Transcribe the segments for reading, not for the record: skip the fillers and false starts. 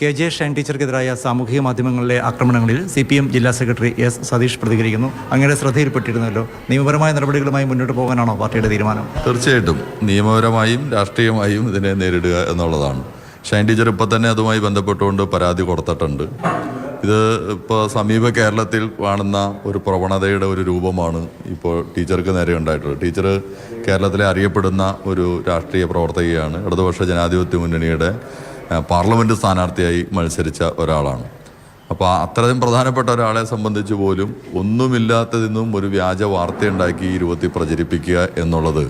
KJ Shine ടീച്ചർക്കെതിരായ സാമൂഹിക മാധ്യമങ്ങളിലെ ആക്രമണങ്ങളിൽ CPM ജില്ലാ സെക്രട്ടറി S. സതീഷ് പ്രതികരിക്കുന്നു. അങ്ങയുടെ ശ്രദ്ധയിൽപ്പെട്ടിരുന്നല്ലോ. നിയമപരമായ നടപടികളുമായി മുന്നോട്ട് പോകാനാണോ പാർട്ടിയുടെ തീരുമാനം? തീർച്ചയായിട്ടും നിയമപരമായും രാഷ്ട്രീയമായും ഇതിനെ നേരിടുക എന്നുള്ളതാണ്. ഷൈൻ ടീച്ചർ ഇപ്പോൾ തന്നെ അതുമായി ബന്ധപ്പെട്ടുകൊണ്ട് പരാതി കൊടുത്തിട്ടുണ്ട്. ഇത് ഇപ്പോൾ സമീപ കേരളത്തിൽ കാണുന്ന ഒരു പ്രവണതയുടെ ഒരു രൂപമാണ് ഇപ്പോൾ ടീച്ചർക്ക് നേരെ ഉണ്ടായിട്ടുള്ളത്. ടീച്ചർ കേരളത്തിലെ അറിയപ്പെടുന്ന ഒരു രാഷ്ട്രീയ പ്രവർത്തകയാണ്. ഇടതുപക്ഷ ജനാധിപത്യ മുന്നണിയുടെ പാർലമെൻറ്റ് സ്ഥാനാർത്ഥിയായി മത്സരിച്ച ഒരാളാണ്. അപ്പോൾ അത്രയും പ്രധാനപ്പെട്ട ഒരാളെ സംബന്ധിച്ച് പോലും ഒന്നുമില്ലാത്തതിന്നും ഒരു വ്യാജ വാർത്തയുണ്ടാക്കി ഈ രൂപത്തിൽ പ്രചരിപ്പിക്കുക എന്നുള്ളത്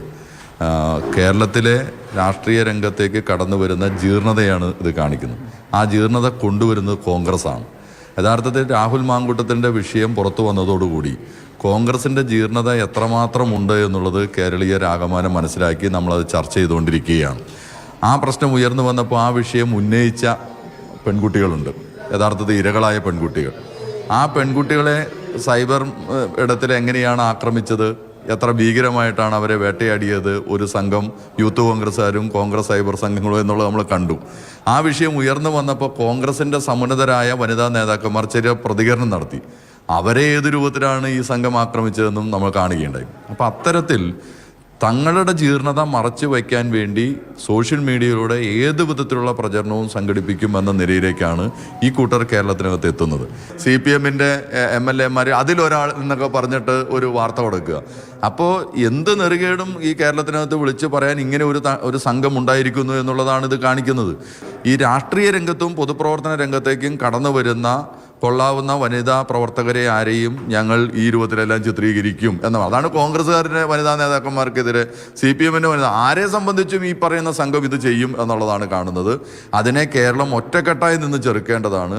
കേരളത്തിലെ രാഷ്ട്രീയ രംഗത്തേക്ക് കടന്നു വരുന്ന ജീർണതയാണ് ഇത് കാണിക്കുന്നത്. ആ ജീർണത കൊണ്ടുവരുന്നത് കോൺഗ്രസ്സാണ്. യഥാർത്ഥത്തിൽ രാഹുൽ മാങ്കൂട്ടത്തിൻ്റെ വിഷയം പുറത്തു വന്നതോടുകൂടി കോൺഗ്രസിൻ്റെ ജീർണത എത്രമാത്രം ഉണ്ട് എന്നുള്ളത് കേരളീയരാകമാനം മനസ്സിലാക്കി നമ്മളത് ചർച്ച ചെയ്തുകൊണ്ടിരിക്കുകയാണ്. ആ പ്രശ്നം ഉയർന്നു വന്നപ്പോൾ ആ വിഷയം ഉന്നയിച്ച പെൺകുട്ടികളുണ്ട്, യഥാർത്ഥത്തിൽ ഇരകളായ പെൺകുട്ടികൾ. ആ പെൺകുട്ടികളെ സൈബർ ഇടത്തിൽ എങ്ങനെയാണ് ആക്രമിച്ചത്, എത്ര ഭീകരമായിട്ടാണ് അവരെ വേട്ടയാടിയത് ഒരു സംഘം യൂത്ത് കോൺഗ്രസ്സുകാരും കോൺഗ്രസ് സൈബർ സംഘങ്ങളും എന്നുള്ളത് നമ്മൾ കണ്ടു. ആ വിഷയം ഉയർന്നു വന്നപ്പോൾ കോൺഗ്രസിൻ്റെ സമുന്നതരായ വനിതാ നേതാക്കന്മാർ ചെറിയ പ്രതികരണം നടത്തി. അവരെ ഏത് രൂപത്തിലാണ് ഈ സംഘം ആക്രമിച്ചതെന്നും നമ്മൾ കാണുകയുണ്ടായി. അപ്പോൾ അത്തരത്തിൽ തങ്ങളുടെ ജീർണത മറച്ചു വയ്ക്കാൻ വേണ്ടി സോഷ്യൽ മീഡിയയിലൂടെ ഏത് വിധത്തിലുള്ള പ്രചരണവും സംഘടിപ്പിക്കുമെന്ന നിലയിലേക്കാണ് ഈ കൂട്ടർ കേരളത്തിനകത്ത് എത്തുന്നത്. CPM-ന്റെ MLA-മാർ അതിലൊരാൾ എന്നൊക്കെ പറഞ്ഞിട്ട് ഒരു വാർത്ത കൊടുക്കുക. അപ്പോൾ എന്ത് നെറുകേടും ഈ കേരളത്തിനകത്ത് വിളിച്ച് പറയാൻ ഇങ്ങനെ ഒരു സംഘം ഉണ്ടായിരിക്കുന്നു എന്നുള്ളതാണ് ഇത് കാണിക്കുന്നത്. ഈ രാഷ്ട്രീയ രംഗത്തും പൊതുപ്രവർത്തന രംഗത്തേക്കും കടന്നു വരുന്ന കൊള്ളാവുന്ന വനിതാ പ്രവർത്തകരെ ആരെയും ഞങ്ങൾ ഈ രൂപത്തിലെല്ലാം ചിത്രീകരിക്കും എന്നാണ്. അതാണ് കോൺഗ്രസ്സുകാരുടെ വനിതാ നേതാക്കന്മാർക്കെതിരെ CPM-ന്റെ വനിത ആരെ സംബന്ധിച്ചും ഈ പറയുന്ന സംഘം ഇത് ചെയ്യും എന്നുള്ളതാണ് കാണുന്നത്. അതിനെ കേരളം ഒറ്റക്കെട്ടായി നിന്ന് ചെറുക്കേണ്ടതാണ്.